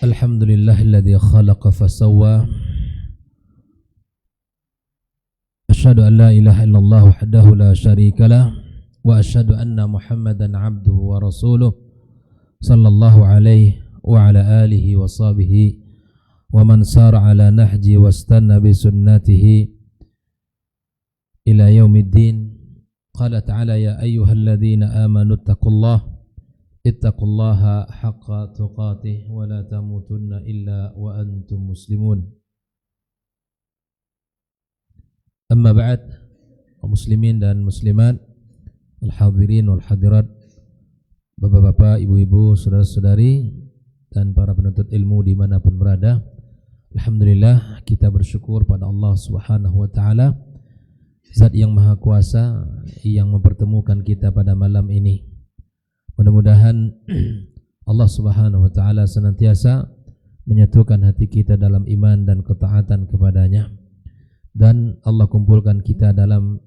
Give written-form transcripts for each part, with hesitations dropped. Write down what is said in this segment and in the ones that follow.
Alhamdulillahilladzi khalaqa fasawwa. Asyhadu an la ilaha illallah wahdahu la syarikalah wa asyhadu anna Muhammadan abduhu wa rasuluh sallallahu alaihi wa ala alihi wa sahbihi wa man sara ala nahji wastanna bi sunnatihi ila yaumiddin. Qala ta'ala ya ayyuhalladzina amanu ittaqullaha haqqa tuqatih wa la tamutunna illa wa antum muslimun. Amma ba'd, muslimin dan muslimat, al-hadirin wal hadirat, bapak-bapak, ibu-ibu, saudara-saudari dan para penuntut ilmu dimanapun berada, alhamdulillah kita bersyukur pada Allah Subhanahu wa ta'ala, Zat yang Maha Kuasa yang mempertemukan kita pada malam ini. Mudah-mudahan Allah Subhanahu wa ta'ala senantiasa menyatukan hati kita dalam iman dan ketaatan kepadanya, dan Allah kumpulkan kita dalam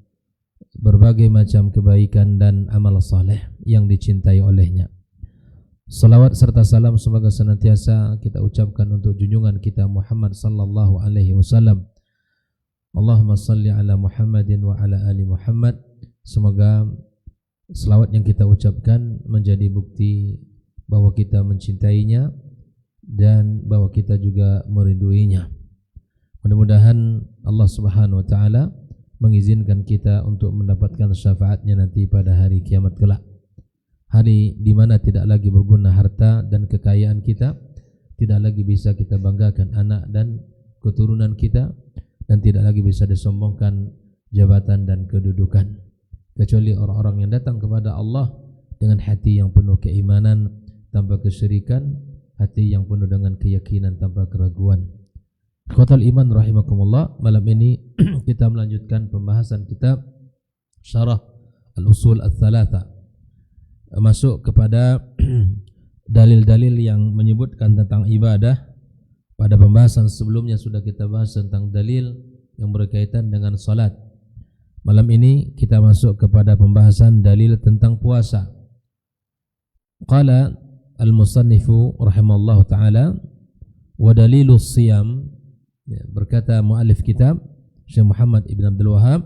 berbagai macam kebaikan dan amal saleh yang dicintai olehnya. Salawat serta salam semoga senantiasa kita ucapkan untuk junjungan kita Muhammad sallallahu alaihi wasallam. Allahumma salli ala Muhammadin wa ala ali Muhammad. Semoga selawat yang kita ucapkan menjadi bukti bahwa kita mencintainya dan bahwa kita juga merinduinya. Mudah-mudahan Allah Subhanahu wa ta'ala mengizinkan kita untuk mendapatkan syafaatnya nanti pada hari kiamat kelak. Hari di mana tidak lagi berguna harta dan kekayaan kita, tidak lagi bisa kita banggakan anak dan keturunan kita, dan tidak lagi bisa disombongkan jabatan dan kedudukan, kecuali orang-orang yang datang kepada Allah dengan hati yang penuh keimanan tanpa kesyirikan, hati yang penuh dengan keyakinan tanpa keraguan. Ikhwatal iman rahimakumullah, malam ini kita melanjutkan pembahasan kitab Syarah Al-Usul Al-Thalatha, masuk kepada dalil-dalil yang menyebutkan tentang ibadah. Pada pembahasan sebelumnya sudah kita bahas tentang dalil yang berkaitan dengan salat. Malam ini kita masuk kepada pembahasan dalil tentang puasa. Qala al-musannifu rahimallahu ta'ala wa dalilus siyam, berkata muallif kitab Syekh Muhammad Ibn Abdul Wahhab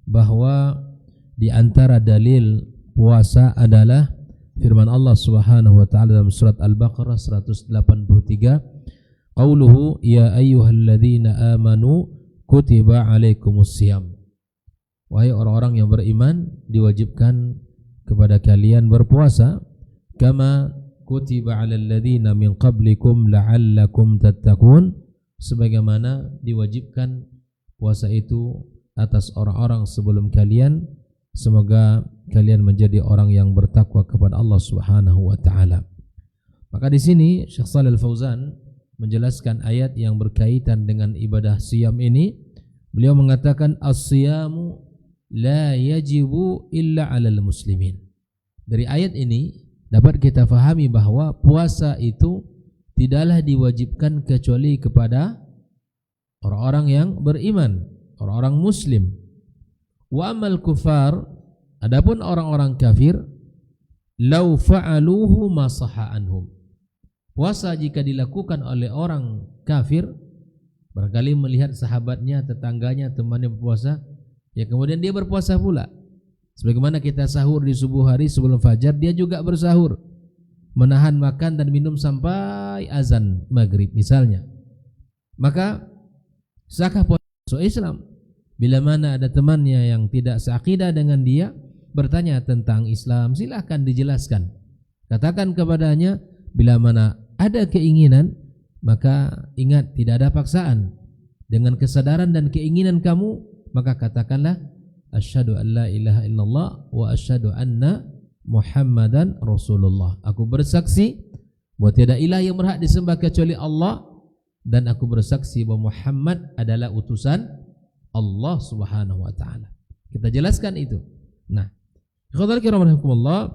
bahwa di antara dalil puasa adalah firman Allah Subhanahu wa ta'ala dalam surat Al-Baqarah 183, qauluhu ya ayyuhalladzina amanu kutiba alaikumus siyam. Wahai orang-orang yang beriman, diwajibkan kepada kalian berpuasa, kama kutiba alal ladzina min qablikum la'allakum tattaqun, sebagaimana diwajibkan puasa itu atas orang-orang sebelum kalian, semoga kalian menjadi orang yang bertakwa kepada Allah Subhanahu wa taala. Maka di sini Syekh Shalih Al-Fauzan menjelaskan ayat yang berkaitan dengan ibadah siyam ini. Beliau mengatakan as-siyamu la yajibu illa 'alal muslimin. Dari ayat ini dapat kita fahami bahwa puasa itu tidaklah diwajibkan kecuali kepada orang-orang yang beriman, orang-orang muslim. Wa amal kufar, adapun orang-orang kafir, law fa'aluhu ma sahha anhum. Puasa jika dilakukan oleh orang kafir, barangkali melihat sahabatnya, tetangganya, temannya berpuasa, ya kemudian dia berpuasa pula. Sebagaimana kita sahur di subuh hari sebelum fajar, dia juga bersahur, menahan makan dan minum sampai azan maghrib misalnya. Maka sahkah puasa Islam? Bila mana ada temannya yang tidak seakidah dengan dia bertanya tentang Islam, silahkan dijelaskan. Katakan kepadanya, bila mana ada keinginan, maka ingat tidak ada paksaan. Dengan kesadaran dan keinginan kamu, maka katakanlah asyhadu an la ilaha illallah wa asyhadu anna Muhammadan Rasulullah. Aku bersaksi bahwa tiada ilah yang berhak disembah kecuali Allah, dan aku bersaksi bahwa Muhammad adalah utusan Allah Subhanahu wa ta'ala. Kita jelaskan itu. Nah, ikhwatal kiram rahimakumullah,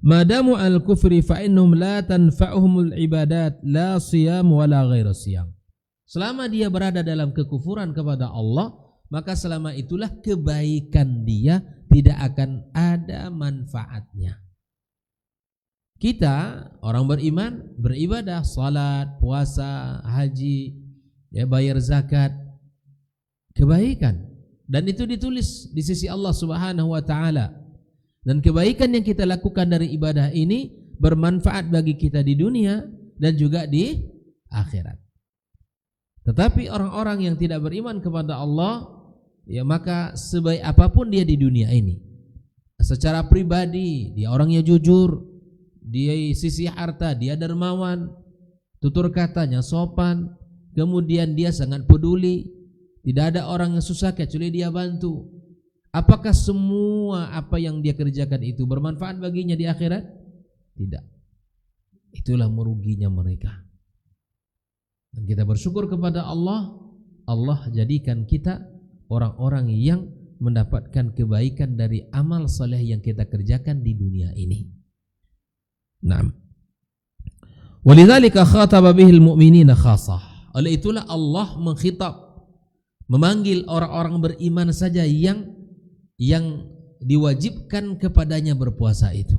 madamu al-kufri fa innahum la tanfa'uhumul ibadat la siyam wala ghairu siyam. Selama dia berada dalam kekufuran kepada Allah, maka selama itulah kebaikan dia tidak akan ada manfaatnya. Kita orang beriman beribadah, salat, puasa, haji, ya, bayar zakat, kebaikan, dan itu ditulis di sisi Allah Subhanahu wa taala. Dan kebaikan yang kita lakukan dari ibadah ini bermanfaat bagi kita di dunia dan juga di akhirat. Tetapi orang-orang yang tidak beriman kepada Allah, ya, maka sebaik apapun dia di dunia ini, secara pribadi dia orangnya jujur, dia sisi harta dia dermawan, tutur katanya sopan, kemudian dia sangat peduli, tidak ada orang yang susah kecuali dia bantu. Apakah semua apa yang dia kerjakan itu bermanfaat baginya di akhirat? Tidak. Itulah meruginya mereka. Dan kita bersyukur kepada Allah, Allah jadikan kita orang-orang yang mendapatkan kebaikan dari amal saleh yang kita kerjakan di dunia ini. Naam. Walidzalika khataba bihil mu'minina khassah. Oleh itulah Allah mengkhitab, memanggil orang-orang beriman saja yang diwajibkan kepadanya berpuasa itu.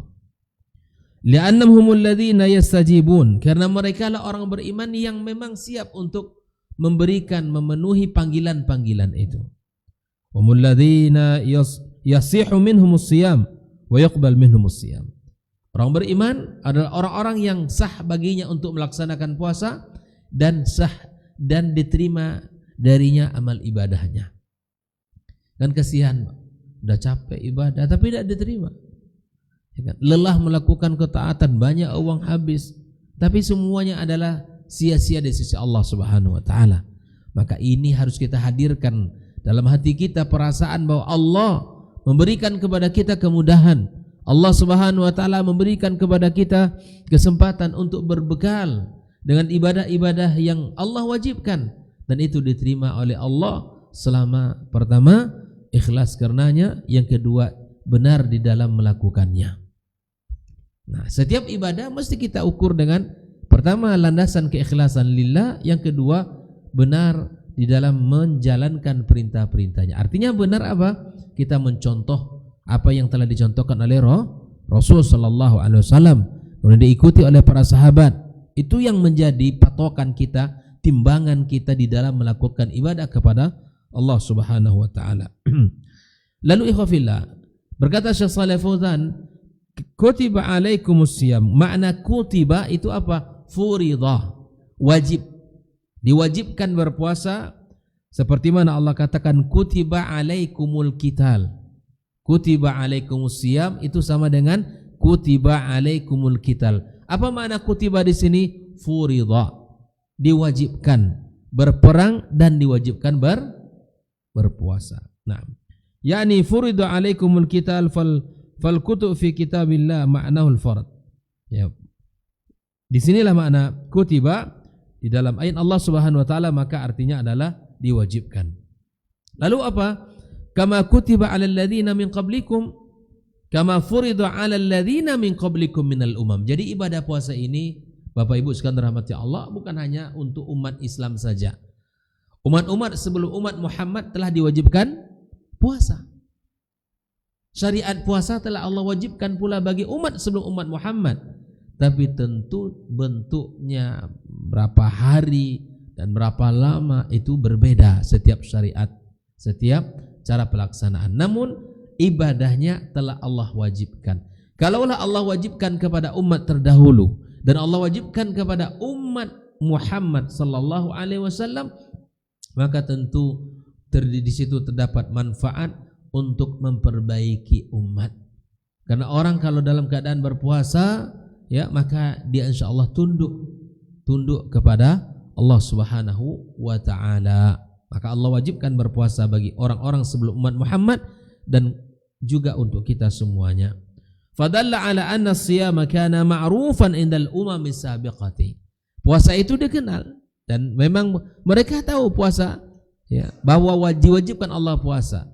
Li'annahum alladhina yastajibun, karena mereka lah orang beriman yang memang siap untuk memberikan, memenuhi panggilan-panggilan itu. Humul ladzina yasihu minhumus siyam wa yaqbal minhumus siyam. Orang beriman adalah orang-orang yang sah baginya untuk melaksanakan puasa dan sah dan diterima darinya amal ibadahnya. Kan kasihan, udah capek ibadah tapi tidak diterima. Lelah melakukan ketaatan, banyak uang habis, tapi semuanya adalah sia-sia di sisi Allah Subhanahu wa taala. Maka ini harus kita hadirkan dalam hati kita perasaan bahwa Allah memberikan kepada kita kemudahan. Allah Subhanahu wa taala memberikan kepada kita kesempatan untuk berbekal dengan ibadah-ibadah yang Allah wajibkan, dan itu diterima oleh Allah selama pertama ikhlas karenanya, yang kedua benar di dalam melakukannya. Nah, setiap ibadah mesti kita ukur dengan pertama landasan keikhlasan lillah, yang kedua benar di dalam menjalankan perintah-perintahnya. Artinya benar apa? Kita mencontoh apa yang telah dicontohkan oleh Rasul sallallahu alaihi wasallam, kemudian diikuti oleh para sahabat. Itu yang menjadi patokan kita, timbangan kita di dalam melakukan ibadah kepada Allah Subhanahu wa taala. Lalu ikhwafillah, berkata Syekh Shalih Fauzan, kutiba alaikumus siyam. Makna kutiba itu apa? Furidah, wajib, diwajibkan berpuasa, seperti mana Allah katakan kutiba alaikumul qital. Kutiba alaikumus siyam itu sama dengan kutiba alaikumul qital. Apa makna kutiba di sini? Furidah, diwajibkan berperang dan diwajibkan berpuasa. Nah, yakni furida alaikumul qital fal kutu fi kitabillah ma'nahul fard. Ya. Disinilah makna kutiba di dalam ayat Allah Subhanahu wa taala, maka artinya adalah diwajibkan. Lalu apa? Kama kutiba 'alal ladzina min qablikum kama furida 'alal ladzina min qablikum minal umam. Jadi ibadah puasa ini Bapak Ibu sekalian dirahmati Allah bukan hanya untuk umat Islam saja. Umat-umat sebelum umat Muhammad telah diwajibkan puasa. Syariat puasa telah Allah wajibkan pula bagi umat sebelum umat Muhammad. Tapi tentu bentuknya, berapa hari dan berapa lama itu berbeda setiap syariat, setiap cara pelaksanaan. Namun ibadahnya telah Allah wajibkan. Kalaulah Allah wajibkan kepada umat terdahulu dan Allah wajibkan kepada umat Muhammad sallallahu alaihi wasallam, maka tentu di situ terdapat manfaat untuk memperbaiki umat. Karena orang kalau dalam keadaan berpuasa, ya, maka dia insyaallah tunduk kepada Allah Subhanahu wa taala. Maka Allah wajibkan berpuasa bagi orang-orang sebelum umat Muhammad dan juga untuk kita semuanya. Fadalla ala anna as-siyama kana ma'rufan indal umami sabiqati. Puasa itu dikenal dan memang mereka tahu puasa, ya, bahwa diwajibkan Allah puasa.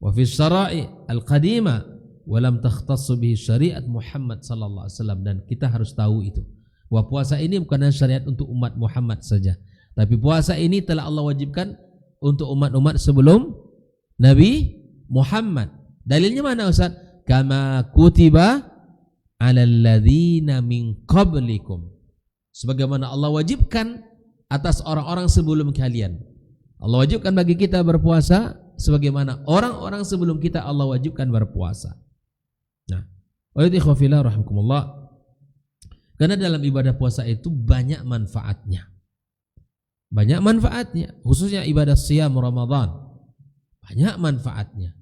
Wa fi syara'i al-qadimah wa lam takhtassu bihi syariat Muhammad sallallahu alaihi wasallam, dan kita harus tahu itu bahwa puasa ini bukan syariat untuk umat Muhammad saja, tapi puasa ini telah Allah wajibkan untuk umat-umat sebelum Nabi Muhammad. Dalilnya mana Ustaz? Kama kutiba 'alal ladzina min qablikum, sebagaimana Allah wajibkan atas orang-orang sebelum kalian. Allah wajibkan bagi kita berpuasa sebagaimana orang-orang sebelum kita Allah wajibkan berpuasa. Nah, wa ikhwafillah rahimakumullah. Karena dalam ibadah puasa itu banyak manfaatnya. Banyak manfaatnya, khususnya ibadah siyam Ramadan. Banyak manfaatnya.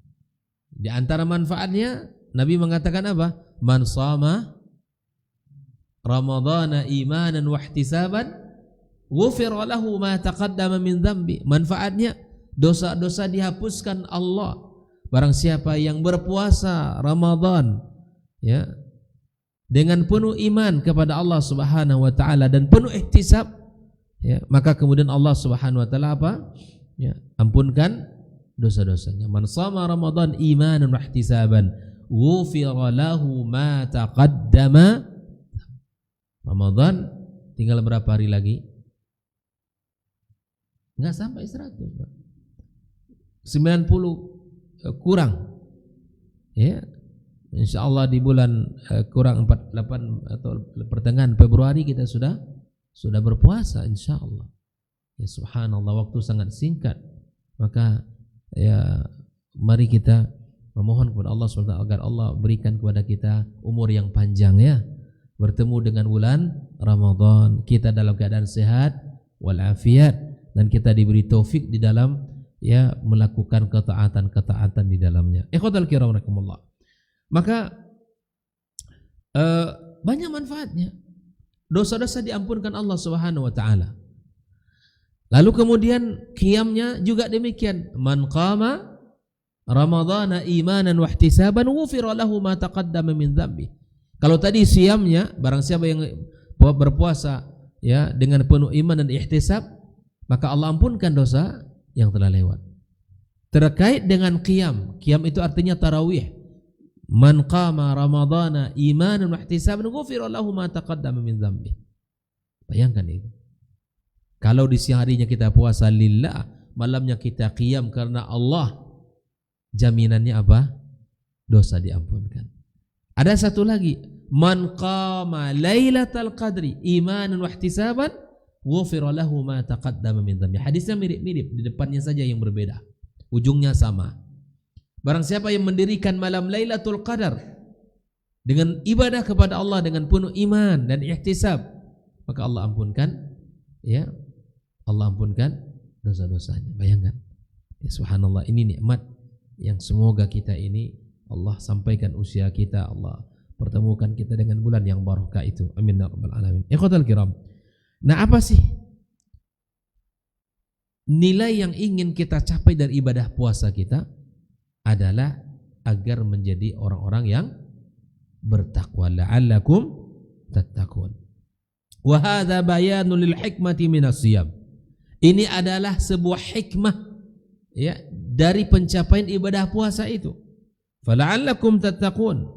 Di antara manfaatnya Nabi mengatakan apa? Man shama Ramadhana imanan wa ihtisaban ghufira lahu ma taqaddama min dzambi. Manfaatnya dosa-dosa dihapuskan Allah. Barang siapa yang berpuasa Ramadan ya dengan penuh iman kepada Allah Subhanahu wa taala dan penuh ihtisab, ya, maka kemudian Allah Subhanahu wa taala apa? Ya, ampunkan dosa-dosanya. Man shama Ramadan imanan wa ihtisaban ghufira lahu ma taqaddama. Ramadan tinggal berapa hari lagi? Enggak sampai 100, Pak. 90 kurang. Ya. Insyaallah di bulan kurang 48 atau pertengahan Februari kita sudah berpuasa insyaallah. Ya subhanallah, waktu sangat singkat. Maka ya mari kita memohon kepada Allah SWT agar Allah berikan kepada kita umur yang panjang ya. Bertemu dengan bulan Ramadan, kita dalam keadaan sehat walafiat dan kita diberi taufik di dalam ya melakukan ketaatan-ketaatan di dalamnya. Ikhwatal kiram rahimakumullah. Maka banyak manfaatnya. Dosa-dosa diampunkan Allah Subhanahu wa taala. Lalu kemudian qiyamnya juga demikian. Man qama Ramadhana imanan wa ihtisaban ghufira lahu ma taqaddama min dzambi. Kalau tadi siamnya, barang siapa yang berpuasa ya dengan penuh iman dan ihtisab, maka Allah ampunkan dosa yang telah lewat. Terkait dengan qiyam itu artinya tarawih. Man qama Ramadhana imanan wa ihtisaban ghufira lahu ma taqaddama min dzambi. Bayangkan itu. Kalau di siang harinya kita puasa lillah, malamnya kita qiyam karena Allah, jaminannya apa? Dosa diampunkan. Ada satu lagi, man qama lailatal qadri imanan wa ihtisaban ghufira lahu ma taqaddama min dzambi. Hadisnya mirip-mirip, di depannya saja yang berbeda. Ujungnya sama. Barang siapa yang mendirikan malam Lailatul Qadar dengan ibadah kepada Allah dengan penuh iman dan ihtisab, maka Allah ampunkan ya. Allah ampunkan dosa-dosanya. Bayangkan. Ya, subhanallah, ini nikmat yang semoga kita ini Allah sampaikan usia kita, Allah pertemukan kita dengan bulan yang barokah itu. Amin ya rabbal alamin. Ikhwatal kiram. Nah, apa sih nilai yang ingin kita capai dari ibadah puasa kita? Adalah agar menjadi orang-orang yang bertakwa, la'allakum tattaqun. Wa hadza bayanun lil hikmati minas siyam. Ini adalah sebuah hikmah ya dari pencapaian ibadah puasa itu. Fala'allakum tattaqun,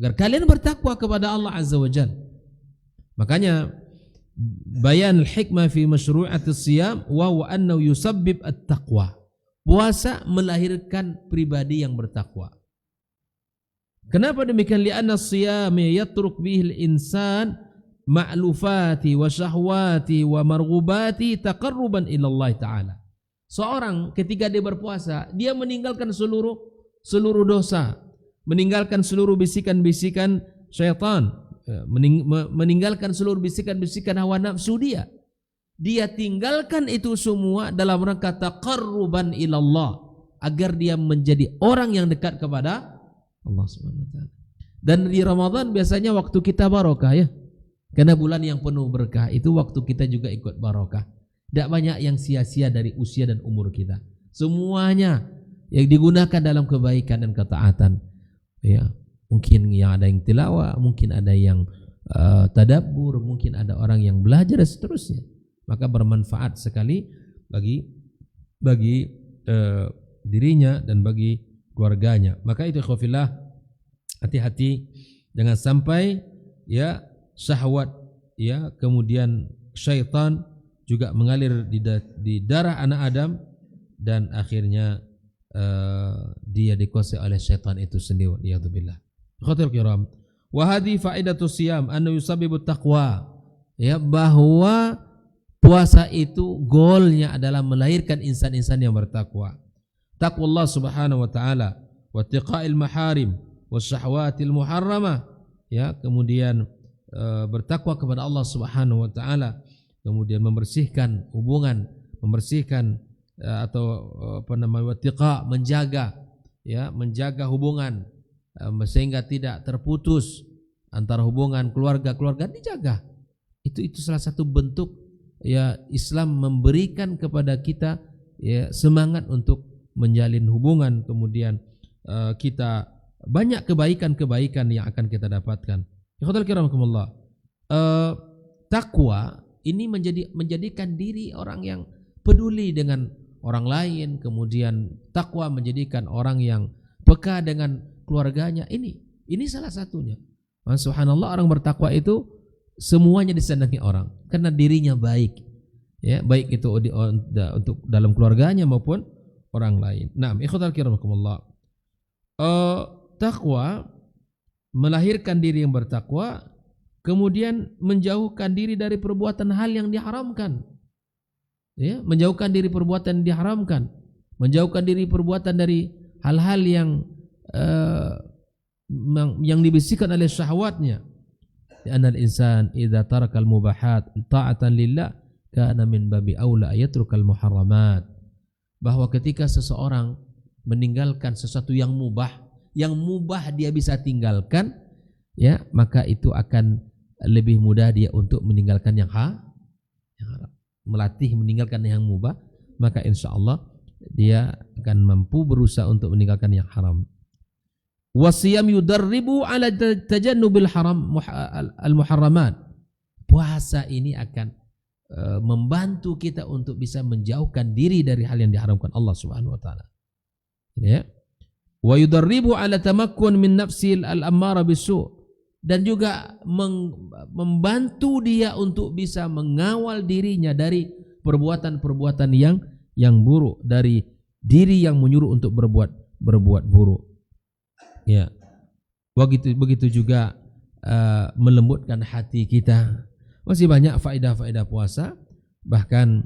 agar kalian bertakwa kepada Allah Azza wa Jalla. Makanya bayan al-hikmah fi masyru'atis siyam wa huwa annahu yusabbib at-taqwa. Puasa melahirkan pribadi yang bertakwa. Kenapa demikian? Li'anna as-siyam yatruk bihi al-insan ma'lufati wa syahwati wa marghubati taqarruban ila Allah Ta'ala. Seorang ketika dia berpuasa, dia meninggalkan seluruh dosa, meninggalkan seluruh bisikan-bisikan syaitan, meninggalkan seluruh bisikan-bisikan hawa nafsu dia. Dia tinggalkan itu semua dalam rangka taqarruban ilallah, agar dia menjadi orang yang dekat kepada Allah Subhanahu wa taala. Dan di Ramadan biasanya waktu kita barokah ya. Karena bulan yang penuh berkah itu waktu kita juga ikut barokah. Tidak banyak yang sia-sia dari usia dan umur kita. Semuanya yang digunakan dalam kebaikan dan ketaatan. Ya, mungkin yang ada yang tilawah, mungkin ada yang tadabbur, mungkin ada orang yang belajar dan seterusnya. Maka bermanfaat sekali bagi dirinya dan bagi keluarganya. Maka itu khafillah, hati-hati jangan sampai ya syahwat ya kemudian syaitan juga mengalir di darah anak Adam dan akhirnya dia dikuasai oleh syaitan itu sendiri. Waliyadzubillah. Khawatir kiram, Wa hadhi faidatus siyam anna yusabbibu taqwa. Ya, bahwa puasa itu goalnya adalah melahirkan insan-insan yang bertakwa. Taqwallah subhanahu wa ta'ala wa tiqa'il maharim wasyahwatil muharramah. Ya, kemudian bertakwa kepada Allah subhanahu wa ta'ala, kemudian membersihkan hubungan, membersihkan watiqa, menjaga hubungan sehingga tidak terputus antara hubungan keluarga dijaga. Itu salah satu bentuk ya Islam memberikan kepada kita ya semangat untuk menjalin hubungan, kemudian kita banyak kebaikan-kebaikan yang akan kita dapatkan. Ikhwatal kiramakumullah. Takwa ini menjadikan diri orang yang peduli dengan orang lain, kemudian takwa menjadikan orang yang peka dengan keluarganya. Ini salah satunya. Subhanallah, orang bertakwa itu semuanya disenangi orang karena dirinya baik. Ya, baik itu untuk dalam keluarganya maupun orang lain. Nah, ikhwatal kiramakumullah. Takwa melahirkan diri yang bertakwa, kemudian menjauhkan diri dari perbuatan hal yang diharamkan. Ya, menjauhkan diri perbuatan yang diharamkan, menjauhkan diri perbuatan dari hal-hal yang dibisikkan oleh syahwatnya. Karena insan idza tarakal mubahat ta'atan lillah kana min babi aula ayatrukal muharramat. Bahwa ketika seseorang meninggalkan sesuatu yang mubah dia bisa tinggalkan, ya, maka itu akan lebih mudah dia untuk meninggalkan yang haram. Melatih meninggalkan yang mubah, maka insyaallah dia akan mampu berusaha untuk meninggalkan yang haram. Wasiyam yudarribu ala tajannubil haram al-muharramat. Puasa ini akan membantu kita untuk bisa menjauhkan diri dari hal yang diharamkan Allah Subhanahu wa taala. Ya. Wa yudarribu ala tamakkun min nafsil al-ammara bisu', dan juga membantu dia untuk bisa mengawal dirinya dari perbuatan-perbuatan yang buruk, dari diri yang menyuruh untuk berbuat buruk. Ya. Begitu juga melembutkan hati kita. Masih banyak faedah-faedah puasa. Bahkan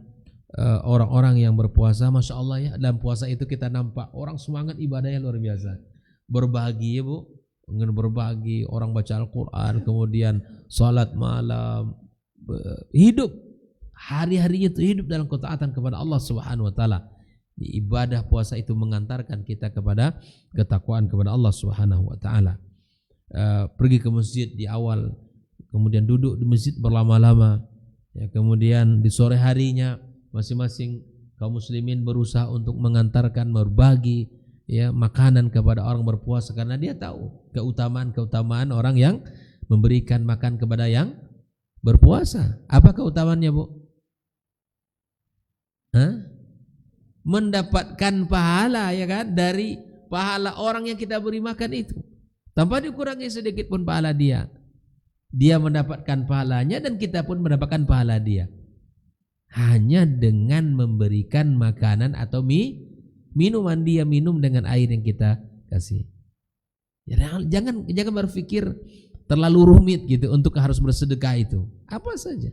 orang-orang yang berpuasa, masya Allah ya, dalam puasa itu kita nampak orang semangat ibadahnya luar biasa. Berbagi ya Bu, berbagi, orang baca Al-Quran, kemudian salat malam, hidup hari-harinya itu hidup dalam ketaatan kepada Allah Subhanahu wa taala. Di ibadah puasa itu mengantarkan kita kepada ketakwaan kepada Allah Subhanahu wa taala. Pergi ke masjid di awal, kemudian duduk di masjid berlama-lama, ya, kemudian di sore harinya masing-masing kaum muslimin berusaha untuk mengantarkan, berbagi ya makanan kepada orang berpuasa, karena dia tahu keutamaan orang yang memberikan makan kepada yang berpuasa. Apa keutamaannya, Bu? Mendapatkan pahala, ya kan, dari pahala orang yang kita beri makan itu, tanpa dikurangi sedikit pun pahala dia. Dia mendapatkan pahalanya dan kita pun mendapatkan pahala dia. Hanya dengan memberikan makanan atau minuman, dia minum dengan air yang kita kasih. Ya, jangan berpikir terlalu rumit gitu untuk harus bersedekah itu. Apa saja,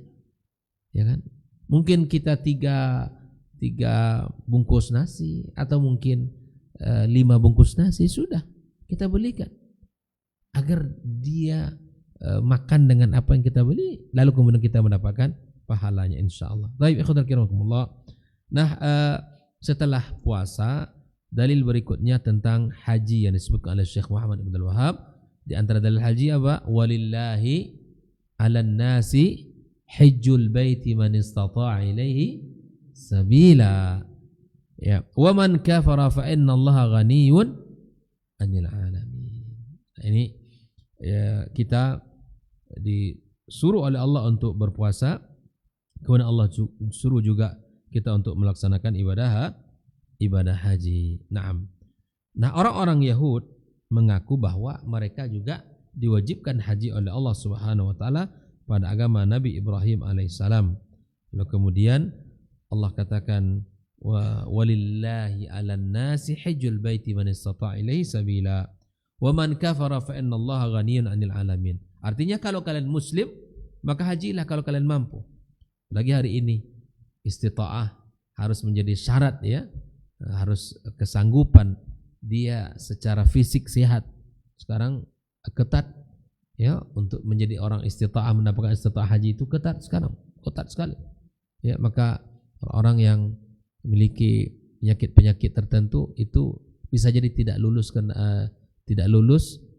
ya kan? Mungkin kita tiga bungkus nasi atau mungkin 5 bungkus nasi, sudah kita belikan agar dia makan dengan apa yang kita beli, lalu kemudian kita mendapatkan pahalanya insyaallah. Baik, ikhwatal kiramullah. Nah, setelah puasa, dalil berikutnya tentang haji yang disebutkan oleh Syekh Muhammad Ibn Wahab. Di antara dalil haji apa? Walillahi 'alan nasi hajjul baiti man istata'a ilaihi sabila. Ya, wa man kafara fa innallaha ghaniyyun 'anil 'alamin. Ini ya, kita disuruh oleh Allah untuk berpuasa. Kemudian Allah suruh juga kita untuk melaksanakan ibadah haji. Naam. Nah, orang-orang Yahud mengaku bahwa mereka juga diwajibkan haji oleh Allah Subhanahu wa taala pada agama Nabi Ibrahim alaihissalam. Lalu kemudian Allah katakan walillahi 'alan nasi hajjul baiti man istata'a ilaihi sabila Wa man kafara fa innallaha ghaniyyun 'anil 'alamin. Artinya kalau kalian muslim, maka hajilah kalau kalian mampu. Lagi hari ini istita'ah harus menjadi syarat ya. Harus kesanggupan dia secara fisik sehat. Sekarang ketat ya untuk menjadi orang istita'ah, mendapatkan istita'ah haji itu ketat sekarang, ketat sekali. Ya, maka orang yang memiliki penyakit-penyakit tertentu itu bisa jadi tidak lulus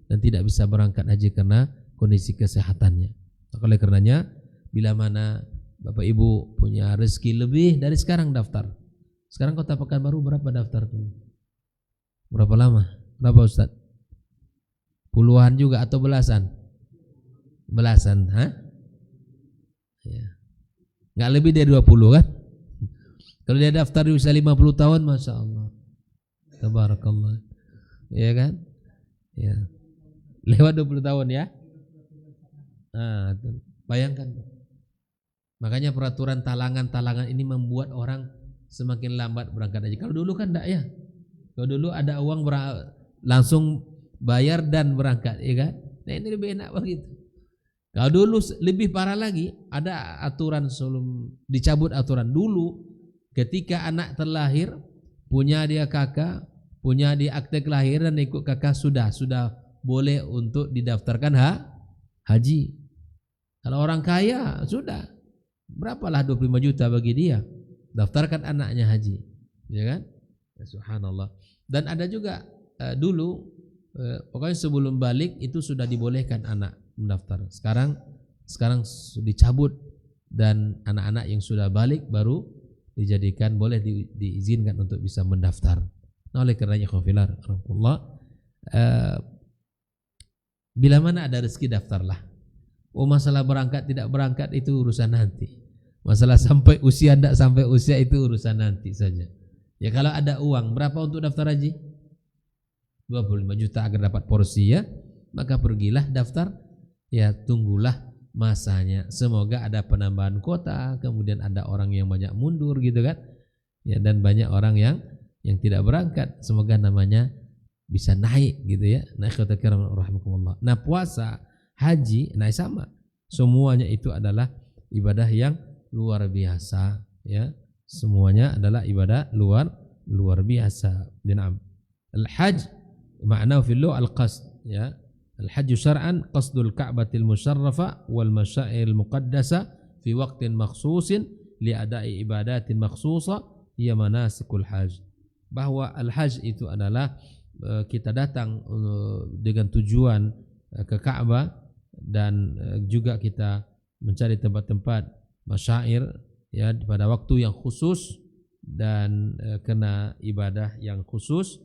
dan tidak bisa berangkat haji karena kondisi kesehatannya. Oleh karenanya, bila mana Bapak Ibu punya rezeki lebih dari sekarang daftar. Sekarang Kota Pekanbaru berapa daftar tuh? Berapa lama? Berapa Ustaz? Puluhan juga atau belasan? Belasan, ha? Ya. Nggak lebih dari 20 kan? Kalau dia daftar di usia 50 tahun, Masya Allah, Tabarakallah, ya kan? Ya. Lewat 20 tahun ya. Nah, bayangkan. Makanya peraturan talangan ini membuat orang semakin lambat berangkat haji. Kalau dulu kan enggak ya. Kalau dulu ada uang langsung bayar dan berangkat, ya kan? Nah, ini lebih enak begitu. Kalau dulu lebih parah lagi, ada aturan sebelum dicabut aturan dulu. Ketika anak terlahir, punya dia kakak, punya dia akte kelahiran dan ikut kakak, sudah boleh untuk didaftarkan haji. Kalau orang kaya sudah, berapalah 25 juta bagi dia, daftarkan anaknya haji, ya kan? Ya, subhanallah. Dan ada juga dulu pokoknya sebelum balik itu sudah dibolehkan anak mendaftar. Sekarang dicabut dan anak-anak yang sudah balik baru dijadikan boleh diizinkan untuk bisa mendaftar. Nah, oleh karenanya khafilar rahmatullah, bila mana ada rezeki daftarlah. Masalah berangkat tidak berangkat itu urusan nanti. Masalah sampai usia tidak sampai usia itu urusan nanti saja. Ya, kalau ada uang berapa untuk daftar haji? 25 juta agar dapat porsi ya, maka pergilah daftar. Ya, tunggulah masanya. Semoga ada penambahan kota, kemudian ada orang yang banyak mundur gitu kan. Ya, dan banyak orang yang tidak berangkat. Semoga namanya bisa naik gitu ya. Nah, rahmatullah. Nah, puasa, haji, nah sama. Semuanya itu adalah ibadah yang luar biasa ya. Semuanya adalah ibadah luar biasa. Dinam. Al-hajj ma'nahu fil lugha al-qasd ya. Al-hajj syar'an qasdul ka'batil musyarrafah wal masyairil muqaddasah fi waqtin makhsusin li ada'i ibadatin makhsusah hiya manasikul hajj. Bahwa al-hajj itu adalah kita datang dengan tujuan ke Ka'bah dan juga kita mencari tempat-tempat masyair ya pada waktu yang khusus dan kena ibadah yang khusus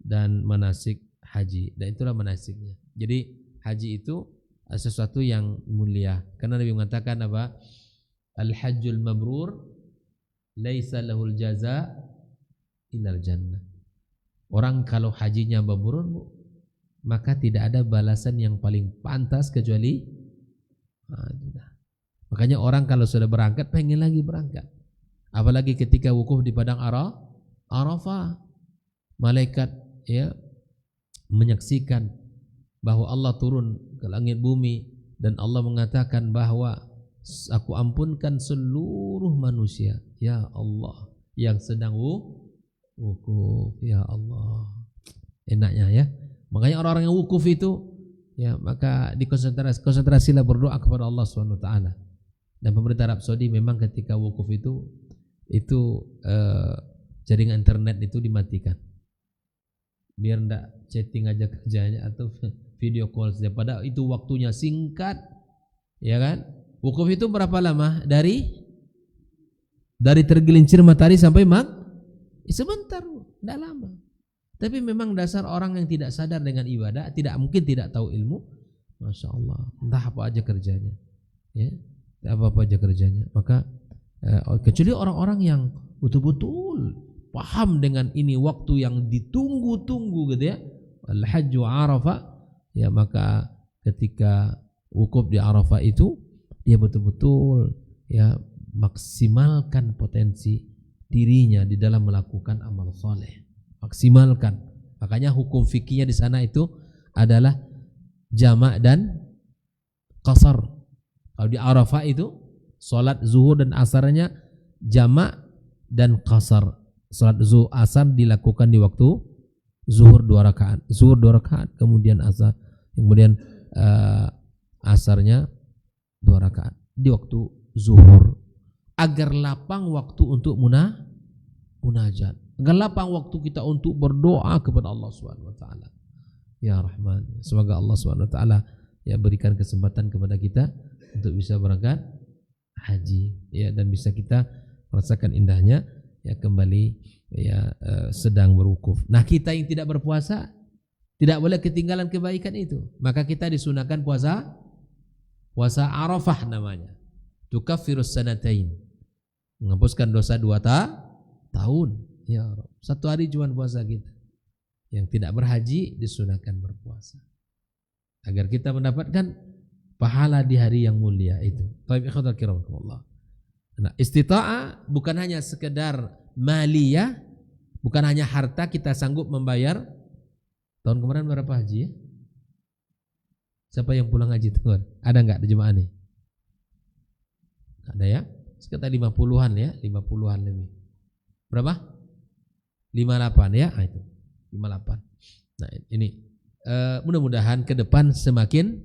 dan manasik haji, dan itulah manasiknya. Jadi haji itu sesuatu yang mulia karena Nabi mengatakan apa? Al-hajjul mabrur laisa lahul jaza illal jannah. Orang kalau hajinya mabrur maka tidak ada balasan yang paling pantas kecuali makanya orang kalau sudah berangkat pengen lagi berangkat. Apalagi ketika wukuf di padang Arafah, malaikat ya menyaksikan bahwa Allah turun ke langit bumi dan Allah mengatakan bahwa aku ampunkan seluruh manusia ya Allah yang sedang wukuf ya Allah. Enaknya ya. Makanya orang-orang yang wukuf itu ya maka konsentrasilah berdoa kepada Allah Subhanahu wa taala. Dan pemerintah Arab Saudi memang ketika wukuf itu jaringan internet itu dimatikan. Biar enggak chatting aja kerjanya atau video call saja. Padahal itu waktunya singkat, ya kan? Wukuf itu berapa lama? Dari tergelincir matahari sampai sebentar, enggak lama. Tapi memang dasar orang yang tidak sadar dengan ibadah, mungkin tidak tahu ilmu, Masya Allah, entah apa aja kerjanya, ya, apa aja kerjanya. Maka kecuali orang-orang yang betul-betul paham dengan ini waktu yang ditunggu-tunggu gitu ya, al-hajju Arafah, ya maka ketika wukuf di Arafah itu dia betul-betul ya maksimalkan potensi dirinya di dalam melakukan amal soleh, maksimalkan. Makanya hukum fikihnya di sana itu adalah jamak dan qasar. Kalau di Arafah itu salat zuhur dan asarnya jamak dan qasar. Salat zuhur asar dilakukan di waktu zuhur 2 rakaat, zuhur 2 rakaat, kemudian asar, kemudian asarnya 2 rakaat di waktu zuhur, agar lapang waktu untuk munajat, agar lapang waktu kita untuk berdoa kepada Allah Subhanahu wa taala. Ya Rahman, semoga Allah Subhanahu wa taala ya berikan kesempatan kepada kita untuk bisa berangkat haji ya, dan bisa kita merasakan indahnya ya kembali ya sedang berwukuf. Nah, kita yang tidak berpuasa tidak boleh ketinggalan kebaikan itu. Maka kita disunahkan puasa Arafah namanya. Tukaffirus sanatain. Menghapuskan dosa 2 tahun. Ya Rabb. 1 hari cuma puasa kita. Yang tidak berhaji disunahkan berpuasa. Agar kita mendapatkan pahala di hari yang mulia itu. Baik, ikhwatal kiram rahimakumullah. Nah, istita'ah bukan hanya sekedar maliyah, bukan hanya harta kita sanggup membayar. Tahun kemarin berapa haji ya? Siapa yang pulang haji tahun? Ada enggak di jemaah ini? Ada ya? Sekitar 50-an ya, 50-an lebih. Berapa? 58 ya, itu. 58. Nah, ini mudah-mudahan ke depan semakin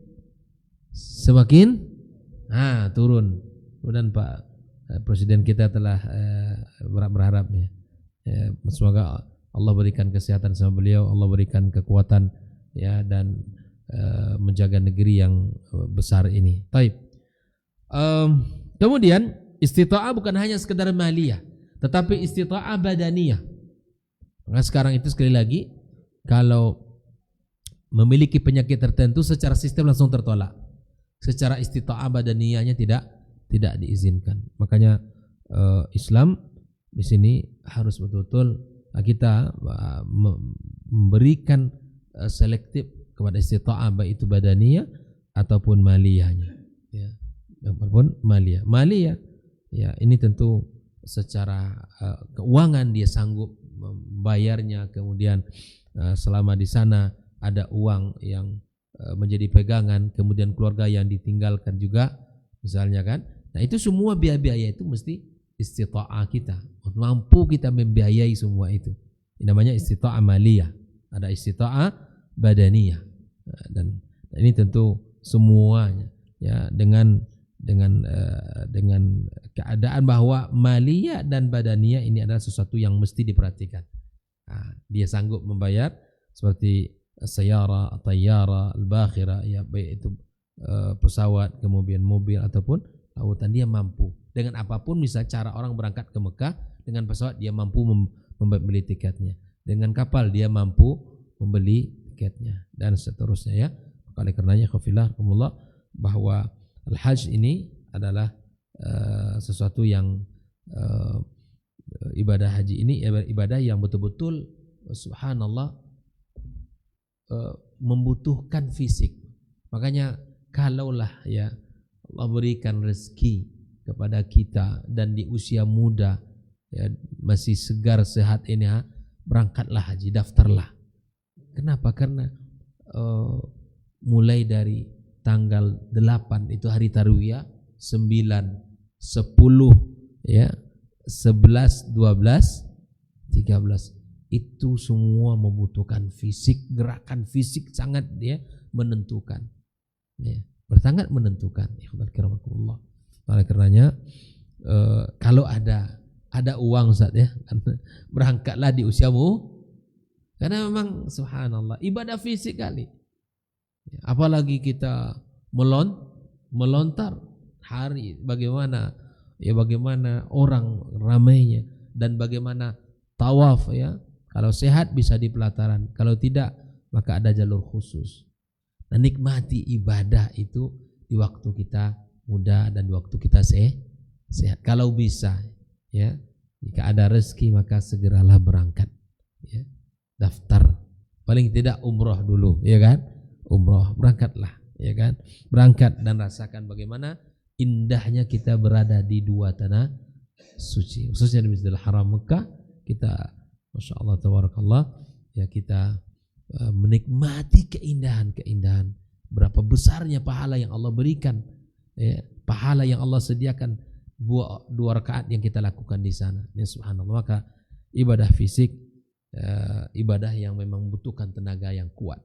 turun. Kemudian Pak Presiden kita telah berharap ya. Semoga Allah berikan kesehatan sama beliau, Allah berikan kekuatan ya, dan menjaga negeri yang besar ini. Taib. Kemudian istita'ah bukan hanya sekedar maliyah, tetapi istita'ah badaniyah. Maka sekarang itu sekali lagi, kalau memiliki penyakit tertentu secara sistem langsung tertolak. Secara istita'ah badaniyahnya tidak diizinkan. Makanya Islam di sini harus betul-betul kita memberikan selektif kepada istita'ah, baik itu badaniyah ataupun maliyahnya. Ya, ataupun maliyah. Ya, ini tentu secara keuangan dia sanggup membayarnya, kemudian selama di sana ada uang yang menjadi pegangan, kemudian keluarga yang ditinggalkan juga misalnya kan. Nah, itu semua biaya-biaya itu mesti istita'ah kita, mampu kita membiayai semua itu. Ini namanya istita'ah maliyah. Ada istita'ah badaniyah. Dan ini tentu semuanya ya dengan keadaan bahwa maliyah dan badaniyah ini adalah sesuatu yang mesti diperhatikan. Nah, dia sanggup membayar seperti sayara, tayyara, al-bakhira, ya baik itu pesawat, kemudian mobil ataupun lautan, dia mampu. Dengan apapun, misal cara orang berangkat ke Mekah, dengan pesawat dia mampu membeli tiketnya. Dengan kapal dia mampu membeli tiketnya dan seterusnya ya. Oleh karenanya khafillah kumullah, bahwa al-hajj ini adalah sesuatu yang ibadah haji ini ibadah yang betul-betul subhanallah membutuhkan fisik. Makanya kalaulah ya Allah berikan rezeki kepada kita dan di usia muda ya, masih segar sehat ini, berangkatlah haji, daftarlah. Kenapa? Karena mulai dari tanggal 8 itu hari tarwiyah, 9, 10 ya, 11, 12, 13 itu semua membutuhkan fisik, gerakan fisik sangat ya menentukan. Ya, sangat menentukan. Oleh karenanya kalau ada uang Ustaz ya, berangkatlah di usiamu, karena memang subhanallah ibadah fisik kali. Apalagi kita melontar hari, bagaimana orang ramainya dan bagaimana tawaf ya. Kalau sehat bisa di pelataran, kalau tidak maka ada jalur khusus. Nah, nikmati ibadah itu di waktu kita muda dan di waktu kita sehat. Kalau bisa ya, jika ada rezeki maka segeralah berangkat ya. Daftar, paling tidak umroh dulu ya kan, umroh, berangkatlah ya kan, berangkat dan rasakan bagaimana indahnya kita berada di 2 tanah suci, khususnya di Masjidil Haram Mekah. Kita Masya Allah tabarakallah ya, kita menikmati keindahan-keindahan, berapa besarnya pahala yang Allah berikan, ya, pahala yang Allah sediakan dua rakaat yang kita lakukan di sana. Ya, subhanallah. Maka ibadah fisik, ibadah yang memang membutuhkan tenaga yang kuat.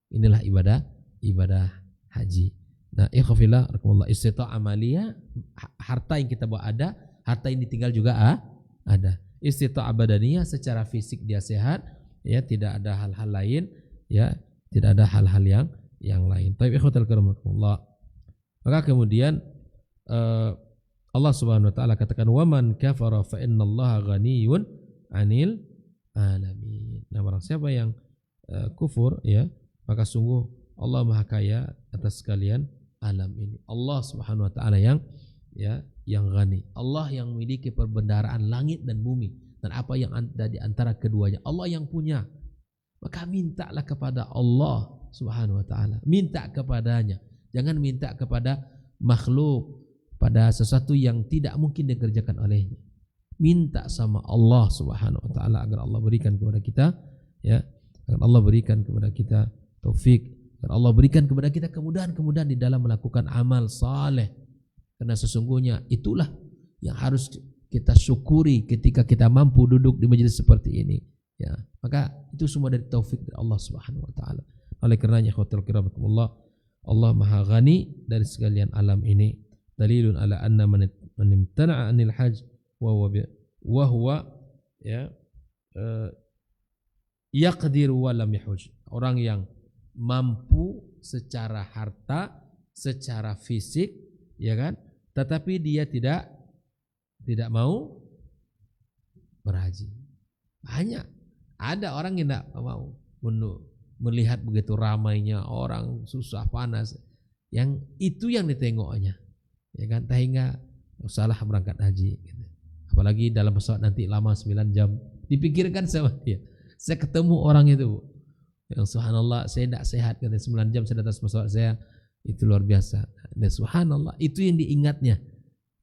Inilah ibadah haji. Nah, ikhwafillah rahimakumullah, istita'ah amaliyah, harta yang kita bawa ada, harta yang ditinggal juga ada. Istita'ah badaniyah, secara fisik dia sehat, ya, tidak ada hal-hal lain, ya, tidak ada hal-hal yang lain. Taib ikhwatal kiram rahimakumullah. Maka kemudian Allah Subhanahu wa taala katakan, "Wa man kafara fa innallaha ghaniyyun 'anil alamin." Nah, barang siapa yang kufur, ya, maka sungguh Allah Maha Kaya atas sekalian alam ini. Allah Subhanahu wa taala yang ghani. Allah yang memiliki perbendaharaan langit dan bumi dan apa yang ada di antara keduanya. Allah yang punya. Maka mintalah kepada Allah Subhanahu wa taala. Minta kepadanya. Jangan minta kepada makhluk, pada sesuatu yang tidak mungkin dikerjakan olehnya. Minta sama Allah Subhanahu wa taala agar Allah berikan kepada kita, ya, agar Allah berikan kepada kita taufik, agar Allah berikan kepada kita kemudahan-kemudahan di dalam melakukan amal saleh. Karena sesungguhnya itulah yang harus kita syukuri ketika kita mampu duduk di majelis seperti ini, ya. Maka itu semua dari taufik dari Allah Subhanahu wa taala. Oleh karenanya ikhwatul kiram rahimakumullah, Allah Maha Ghani dari sekalian alam ini. Dalilun ala anna man imtana'a 'anil hajj wa huwa yaqdiru wa lam yahuj. Orang yang mampu secara harta, secara fisik, ya kan, tetapi dia tidak mau berhaji. Banyak ada orang yang tidak mau melihat begitu ramainya orang, susah panas, yang itu yang ditengoknya, ya kan, sehingga salah berangkat haji, gitu. Apalagi dalam pesawat nanti lama 9 jam, dipikirkan sama dia. Saya ketemu orang itu, yang subhanallah, saya tidak sehat, katanya 9 jam saya atas pesawat saya, itu luar biasa. Dan subhanallah, itu yang diingatnya,